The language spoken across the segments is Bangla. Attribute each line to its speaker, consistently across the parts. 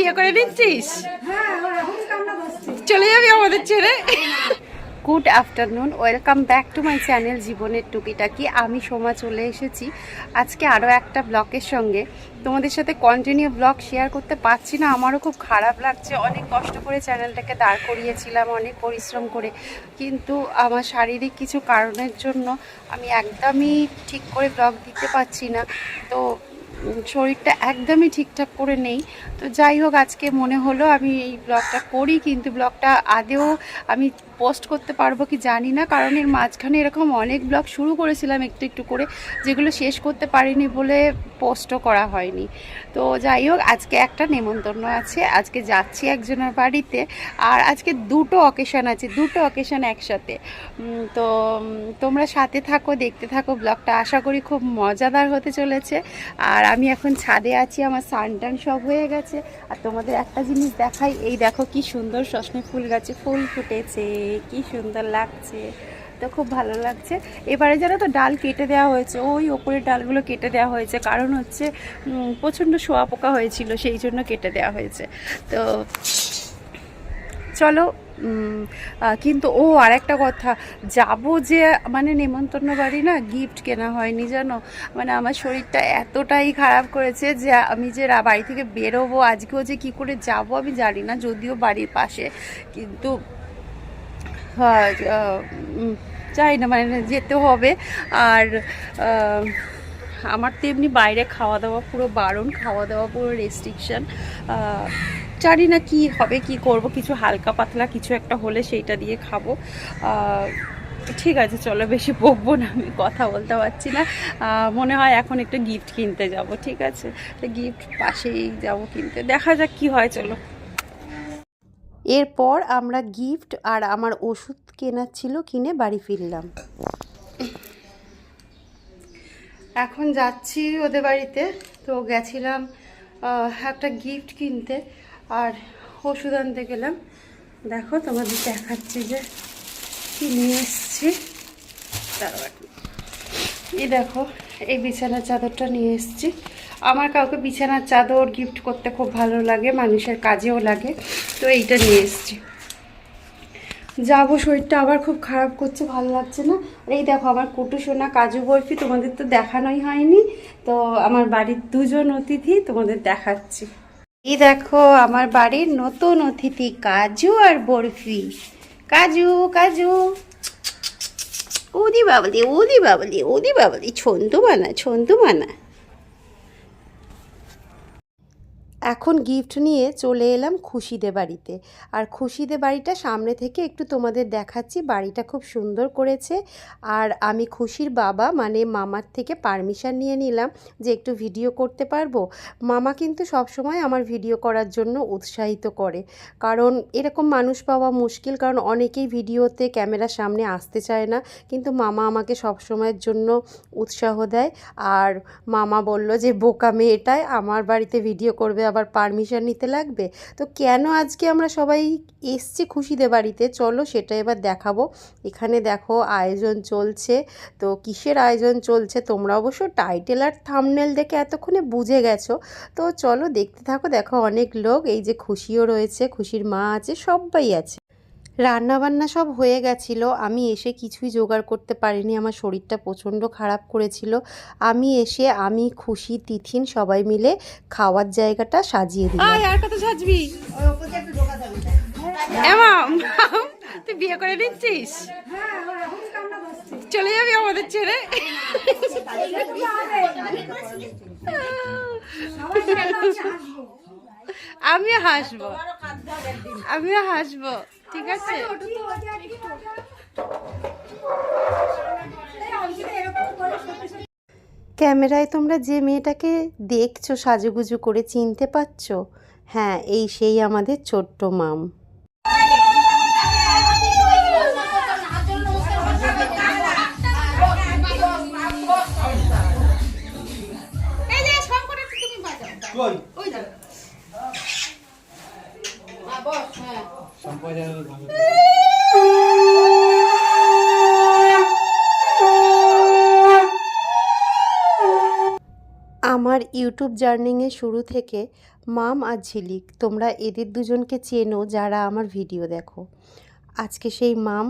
Speaker 1: বিয়ে করে নিচ্ছিস? চলে যাবি আমাদের ছেড়ে? Good afternoon, welcome back to my channel জীবনের টুকিটাকি। আমি সোমা চলে এসেছি আজকে আরও একটা ব্লগের সঙ্গে। তোমাদের সাথে কন্টিনিউ ব্লগ শেয়ার করতে পারছি না, আমারও খুব খারাপ লাগছে। অনেক কষ্ট করে চ্যানেলটাকে দাঁড় করিয়েছিলাম, অনেক পরিশ্রম করে, কিন্তু আমার শারীরিক কিছু কারণের জন্য আমি একদমই ঠিক করে ব্লগ দিতে পারছি না। তো শরীরটা একদমই ঠিকঠাক করে নেই। তো যাই হোক, আজকে মনে হলো আমি এই ব্লগটা করি, কিন্তু ব্লগটা আদেও আমি পোস্ট করতে পারবো কি জানি না, কারণ এর মাঝখানে এরকম অনেক ব্লগ শুরু করেছিলাম একটু একটু করে, যেগুলো শেষ করতে পারিনি বলে পোস্টও করা হয়নি। তো যাই হোক, আজকে একটা নেমন্তন্ন আছে, আজকে যাচ্ছি একজনের বাড়িতে। আর আজকে দুটো অকেশন আছে, দুটো অকেশন একসাথে। তো তোমরা সাথে থাকো, দেখতে থাকো ব্লগটা, আশা করি খুব মজাদার হতে চলেছে। আর আমি এখন ছাদে আছি, আমার সানটান সব হয়ে গেছে। আর তোমাদের একটা জিনিস দেখাই, এই দেখো কি সুন্দর সজনে ফুল গাছে ফুল ফুটেছে, কি সুন্দর লাগছে। তো খুব ভালো লাগছে। এবারে জানো তো ডাল কেটে দেওয়া হয়েছে, ওই ওপরের ডালগুলো কেটে দেওয়া হয়েছে, কারণ হচ্ছে প্রচণ্ড শোঁয়াপোকা হয়েছিল, সেই জন্য কেটে দেওয়া হয়েছে। তো চলো। কিন্তু আর একটা কথা, যাব যে মানে নেমন্তন্ন বাড়ি না, গিফট কেনা হয়নি জানো। মানে আমার শরীরটা এতটাই খারাপ করেছে যে আমি যে বাড়ি থেকে বেরোবো আজকেও যে কি করে যাব আমি জানি না, যদিও বাড়ির পাশে, কিন্তু চাই না, মানে যেতে হবে। আর আমার তো এমনি বাইরে খাওয়া দাওয়া পুরো বারণ, খাওয়া দাওয়া পুরো রেস্ট্রিকশান। জানি না কি হবে, কি করব, কিছু হালকা পাতলা কিছু একটা হলে সেইটা দিয়ে খাবো। ঠিক আছে চলো, বেশি বকবো না, আমি কথা বলতে পারছি না। মনে হয় এখন একটু গিফট কিনতে যাব, ঠিক আছে? তো গিফট পাশেই যাব কিনতে, দেখা যাক কি হয়, চলো। এরপর আমরা গিফট আর আমার ওষুধ কেনার ছিল, কিনে বাড়ি ফিরলাম। এখন যাচ্ছি ওদের বাড়িতে। তো গেছিলাম একটা গিফট কিনতে আর ওষুধ আনতে গেলাম। দেখো তোমাদের দেখাচ্ছি যে কি নিয়ে এসছি। এই দেখো, এই বিছানার চাদরটা নিয়ে এসছি। আমার কাউকে বিছানার চাদর গিফট করতে খুব ভালো লাগে, মানুষের কাজেও লাগে, তো এইটা নিয়ে এসছি। যাবো, শরীরটা আবার খুব খারাপ করছে, ভালো লাগছে না। আর এই দেখো আমার কুটু সোনা কাজু বরফি, তোমাদের তো দেখানোই হয়নি। তো আমার বাড়ির দুজন অতিথি তোমাদের দেখাচ্ছি। এই দেখো আমার বাড়ির নতুন অতিথি কাজু আর বরফি। কাজু কাজু, ওদি বাবলি ওদি বাবলি ওদি বাবলি, ছন্দু মানা ছন্দু মানা। এখন গিফট নিয়ে চলে এলাম খুশিদের বাড়িতে। আর খুশিদের বাড়িটা সামনে থেকে একটু তোমাদের দেখাচ্ছি, বাড়িটা খুব সুন্দর করেছে। আর আমি খুশির বাবা মানে মামার থেকে পারমিশন নিয়ে নিলাম যে একটু ভিডিও করতে পারবো। মামা কিন্তু সবসময় আমার ভিডিও করার জন্য উৎসাহিত করে, কারণ এরকম মানুষ পাওয়া মুশকিল, কারণ অনেকেই ভিডিওতে ক্যামেরার সামনে আসতে চায় না, কিন্তু মামা আমাকে সবসময়ের জন্য উৎসাহ দেয়। আর মামা বলল যে বোকা মেয়েটাই আমার বাড়িতে ভিডিও করবে, আবার পারমিশন নিতে লাগবে। তো কেন আজকে আমরা সবাই এসছি খুশিদের বাড়িতে, চলো সেটা এবার দেখাবো। এখানে দেখো আয়োজন চলছে। তো কিসের আয়োজন চলছে তোমরা অবশ্য টাইটেল আর থাম্বনেল দেখে এতক্ষণে বুঝে গেছো। তো চলো দেখতে থাকো। দেখো অনেক লোক, এই যে খুশিও রয়েছে, খুশির মা আছে, সবাই আছে। রান্নাবান্না সব হয়ে গেছিলো, আমি এসে কিছুই জোগাড় করতে পারিনি, আমার শরীরটা প্রচণ্ড খারাপ করেছিল। আমি এসে আমি খুশি তিথিন সবাই মিলে খাওয়ার জায়গাটা সাজিয়ে দিলাম। আর কত সাজবি? তুই বিয়ে করে নিচ্ছিস? চলে যাবি আমাদের ছেড়ে? আমিও হাসবো, আমিও হাসবো, ঠিক আছে? ক্যামেরায় তোমরা যে মেয়েটাকে দেখছো সাজুগুজু করে, চিনতে পারছো? হ্যাঁ, এই সেই আমাদের ছোট্ট মাম। আমার ইউটিউব জার্নিংয়ের শুরু থেকে মাম আর ঝিলিক, তোমরা এদের দুজনকে চেনো যারা আমার ভিডিও দেখো। আজকে সেই মাম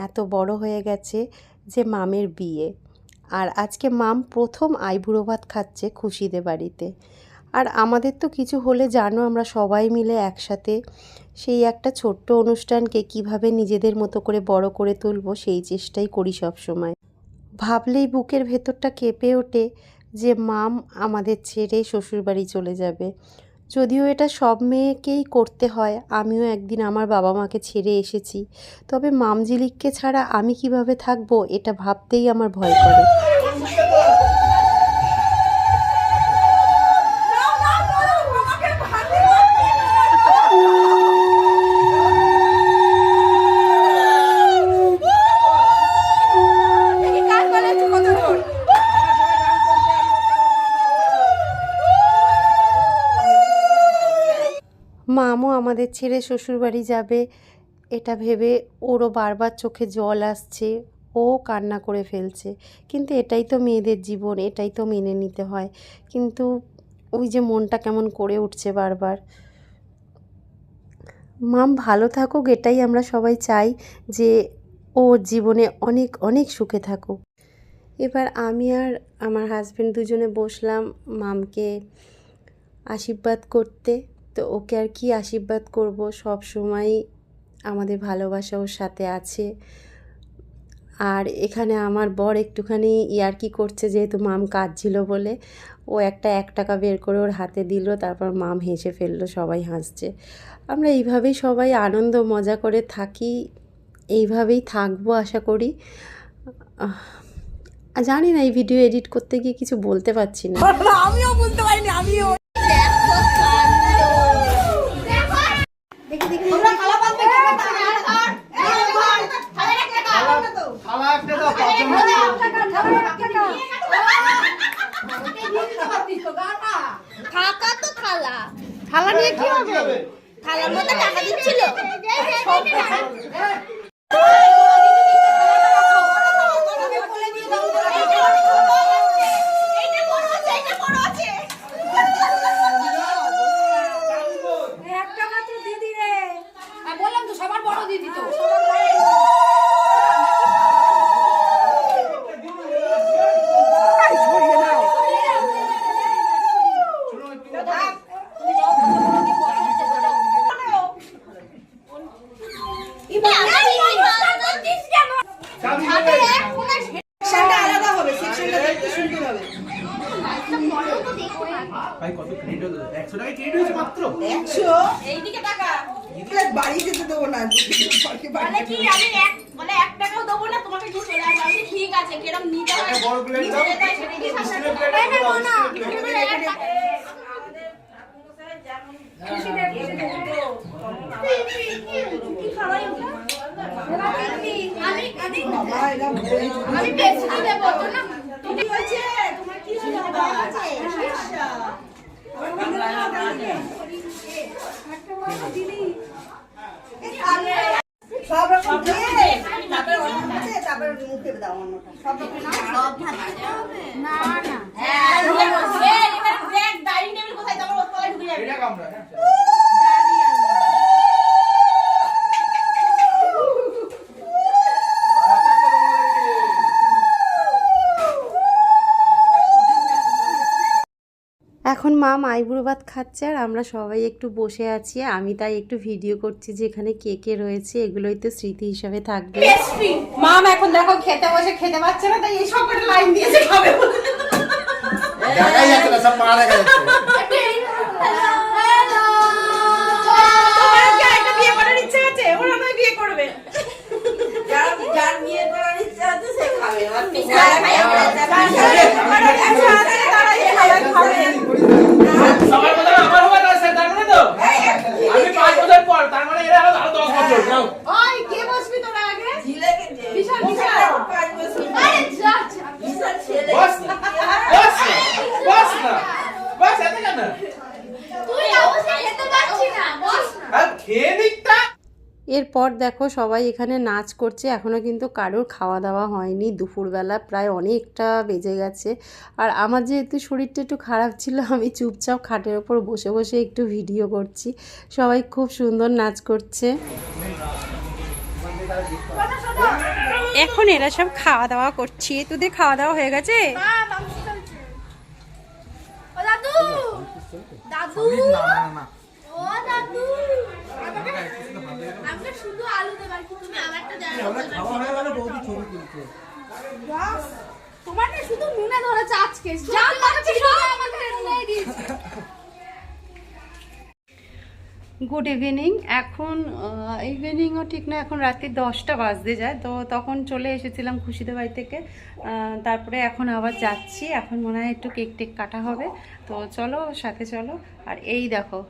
Speaker 1: এত বড় হয়ে গেছে যে মামের বিয়ে, আর আজকে মাম প্রথম আইবুড়ো ভাত খাচ্ছে খুশিদের বাড়িতে। আর আমাদের তো কিছু হলে জানো আমরা সবাই মিলে একসাথে সেই একটা ছোট্ট অনুষ্ঠানকে কিভাবে নিজেদের মতো করে বড় করে তুলবো সেই চেষ্টাই করি সব সময়। ভাবলেই বুকের ভেতরটা কেঁপে ওঠে যে মাম আমাদের ছেড়ে শ্বশুরবাড়ি চলে যাবে। যদিও এটা সব মেয়েকেই করতে হয়, আমিও একদিন আমার বাবা মাকে ছেড়ে এসেছি, তবে মাম ঝিলিককে ছাড়া আমি কিভাবে থাকবো এটা ভাবতেই আমার ভয় করে। মামও আমাদের ছেড়ে শ্বশুরবাড়ি যাবে এটা ভেবে ওরও বারবার চোখে জল আসছে, ও কান্না করে ফেলছে। কিন্তু এটাই তো মেয়েদের জীবন, এটাই তো মেনে নিতে হয়। কিন্তু ওই যে মনটা কেমন করে উঠছে বারবার। মাম ভালো থাকুক এটাই আমরা সবাই চাই, যে ওর জীবনে অনেক অনেক সুখে থাকুক। এবার আমি আর আমার হাজব্যান্ড দুজনে বসলাম মামকে আশীর্বাদ করতে। তো ওকে আর কি আশীর্বাদ করব, সব সময় আমাদের ভালোবাসা ওর সাথে আছে। আর এখানে আমার বর একটুখানি ইয়ার্কি করছে, যেহেতু মাম কাঁদছিল বলে ও একটা 1 টাকা বের করে ওর হাতে দিল, তারপর মাম হেসে ফেললো, সবাই হাসছে। আমরা এইভাবেই সবাই আনন্দ মজা করে থাকি, এইভাবেই থাকবো আশা করি। জানি না এই ভিডিও এডিট করতে গিয়ে কিছু বলতে পারছি না।
Speaker 2: আমিও বুঝতে পারিনি। আমিও
Speaker 3: থালা নিয়ে কি হবে? থালার মধ্যে টাকা দিচ্ছিল।
Speaker 2: একটা মাত্র দিদি রে, বললাম তো সবার বড় দিদি তো। আলাদা হবে, সেকশনটা দেখতে সুন্দর হবে।
Speaker 4: ভাই কত ক্রেডিট হলো? 100 টাকা ক্রেডিট হয়েছে মাত্র।
Speaker 2: 100 এইদিকে টাকা বাড়ি যেতে দেবো না।
Speaker 3: বলে কি আমি মানে 1 টাকাও দেবো না তোমাকে, কি চলে আসবে। আমি ঠিক আছে কেরম নিতে হয়
Speaker 4: একটা বড় প্লেট দাও। ডিসপ্লে প্লেট দাও।
Speaker 3: আমি বেশি দেবো তো না।
Speaker 2: সব রকম দিয়ে তারপরে মুখে দাও অন্যটা। সব রকম
Speaker 3: না না দেখ ডাইনিং টেবিল কোথায়, তারপর ওর তলায় ঢুকে যাবে।
Speaker 4: এটা কামড়া।
Speaker 1: এখন মাম আইবুড়ো ভাত খাচ্ছে আর আমরা সবাই একটু বসে আছি। আমি তাই একটু ভিডিও করছি, যেখানে কে কে রয়েছে এগুলোই তো স্মৃতি হিসাবে থাকবে।
Speaker 2: মাম এখন দেখো খেতে বসে খেতে পাচ্ছে না, তাই এই সব কটা লাইন দিয়েছে খাবে বলে।
Speaker 4: দেখাই যাচ্ছে না, সব পা দেখা যাচ্ছে।
Speaker 2: তোমার কি একটা বিয়ে করার ইচ্ছে আছে? ওরা নয় বিয়ে করবে। যার বিয়ে করার ইচ্ছে আছে সে খাবে।
Speaker 4: সবার কথা আমার হবে না স্যার, তার মানে তো আমি 5 বছর পর, তার মানে এরা আরো 10 বছর যাও।
Speaker 2: ওই কে বসবি তোরা আগে? বিশাল বিশাল 5 বছর। আরে যা বিশাল ছেলে।
Speaker 4: বস না, বস না, বস না, বস এত কেন?
Speaker 3: তুই অবশ্যই খেতে পাচ্ছিস না বস না।
Speaker 4: আর খেয়ে নিকটা
Speaker 1: এরপর দেখো সবাই এখানে নাচ করছে, এখনও কিন্তু কারোর খাওয়া দাওয়া হয়নি, দুপুরবেলা প্রায় অনেকটা বেজে গেছে। আর আমার যেহেতু শরীরটা একটু খারাপ ছিল, আমি চুপচাপ খাটের ওপর বসে বসে একটু ভিডিও করছি। সবাই খুব সুন্দর নাচ করছে। এখন এরা সব খাওয়া দাওয়া করছে। তোদের খাওয়া দাওয়া হয়ে গেছে?
Speaker 3: ও দাদু দাদু ও দাদু আমাকে শুধু আলু দেবার কি তুমি আমারটা দাও তোমার না শুধু নুনে ধরেছে আজকে যা পাচ্ছি সব আমাকে নুনে দিয়েছে।
Speaker 1: Good evening. এখন ইভিনিংও ঠিক না, এখন রাত্রি 10টা বাজতে যায়। তো তখন চলে এসেছিলাম খুশিদের বাড়ি থেকে, তারপরে এখন আবার যাচ্ছি। এখন মনে হয় একটু কেক টেক কাটা হবে, তো চলো সাথে চলো। আর এই দেখো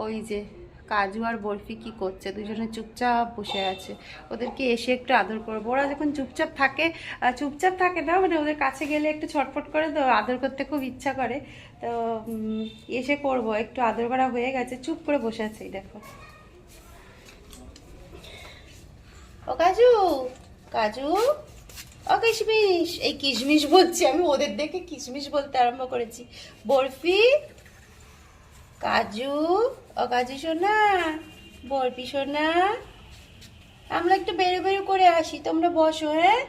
Speaker 1: ওই যে কাজু আর বরফি কি করছে, দুজনে চুপচাপ বসে আছে। ওদেরকে এসে একটু আদর করবো। ওরা যখন চুপচাপ থাকে না, মানে ওদের কাছে গেলে একটু ছটফট করে, তো আদর করতে খুব ইচ্ছা করে। তো এসে করব, একটু আদর করা হয়ে গেছে, চুপ করে বসে আছে। এই দেখো ও কাজু কাজু ও কিশমিশ, এই কিশমিশ বলছি আমি, ওদের দেখে কিশমিশ বলতে আরম্ভ করেছি। বরফি কাজু ও কাজু সোনা, বরফি সোনা, আমরা একটু বেরো বেরো করে আসি, তোমরা বসো। হ্যাঁ,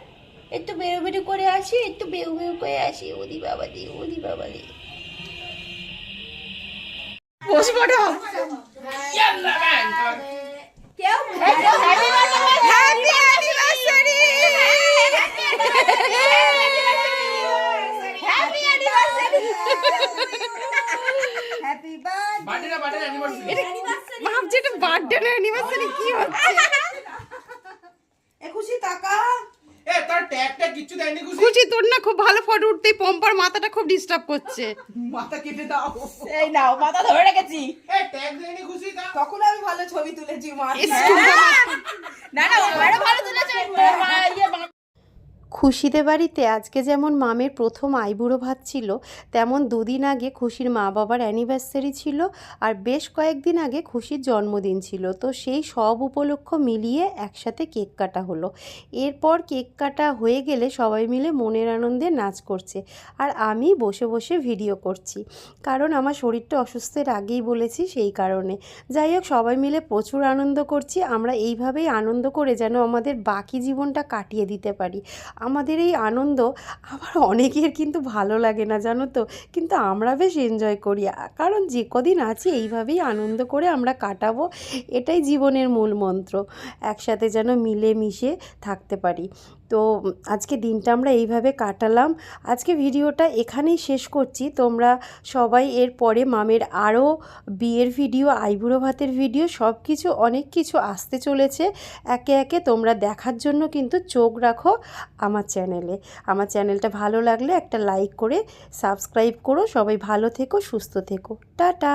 Speaker 1: একটু বেরো বেরো করে আসি, একটু বেরো বেরো করে আসি। ওদি বাবা দি, ওদি বাবা দি, বসবো না।
Speaker 3: কেউ
Speaker 1: ভাবছি এটা বার্থডে না অ্যানিভার্সারি, কি হচ্ছে?
Speaker 2: খুশি টাকা
Speaker 4: এ তোর ট্যাগটা কিচ্ছু দেয়নি খুশি।
Speaker 1: খুশি তোর না খুব ভালো ফটো উঠতেই পম্পার মাথাটা খুব ডিস্টার্ব করছে।
Speaker 4: মাথা কেটে দাও।
Speaker 2: এই নাও মাথা ধরে রেখেছি।
Speaker 4: এ ট্যাগ দেয়নি খুশি তা।
Speaker 2: তখন আমি ভালো ছবি তুলেছি মা।
Speaker 3: না না আরো ভালো তুলেছে
Speaker 1: খুশিদের বাড়িতে আজকে যেমন মামের প্রথম আইবুড়ো ভাত ছিল, তেমন দুদিন আগে খুশির মা বাবার অ্যানিভার্সারি ছিল, আর বেশ কয়েকদিন আগে খুশির জন্মদিন ছিল। তো সেই সব উপলক্ষ মিলিয়ে একসাথে কেক কাটা হলো। এরপর কেক কাটা হয়ে গেলে সবাই মিলে মনের আনন্দে নাচ করছে, আর আমি বসে বসে ভিডিও করছি, কারণ আমার শরীরটা অসুস্থের আগেই বলেছি, সেই কারণে। যাই হোক, সবাই মিলে প্রচুর আনন্দ করছি। আমরা এইভাবেই আনন্দ করে যেন আমাদের বাকি জীবনটা কাটিয়ে দিতে পারি। আমাদের এই আনন্দ আবার অনেকের কিন্তু ভালো লাগে না, জানো তো, কিন্তু আমরা বেশ এনজয় করি, কারণ যে কদিন আছি এইভাবেই আনন্দ করে আমরা কাটাবো। এটাই জীবনের মূল মন্ত্র, একসাথে যেন মিলে মিশে থাকতে পারি। তো আজকে দিনটা আমরা এইভাবে কাটালাম। আজকে ভিডিওটা এখানেই শেষ করছি। তোমরা সবাই এর পরে মামের আরও বিয়ের ভিডিও, আইবুড়ো ভাতের ভিডিও, সব কিছু অনেক কিছু আসতে চলেছে একে একে। তোমরা দেখার জন্য কিন্তু চোখ রাখো আমার চ্যানেলে। আমার চ্যানেলটা ভালো লাগলে একটা লাইক করে সাবস্ক্রাইব করো। সবাই ভালো থেকো, সুস্থ থেকো, টাটা।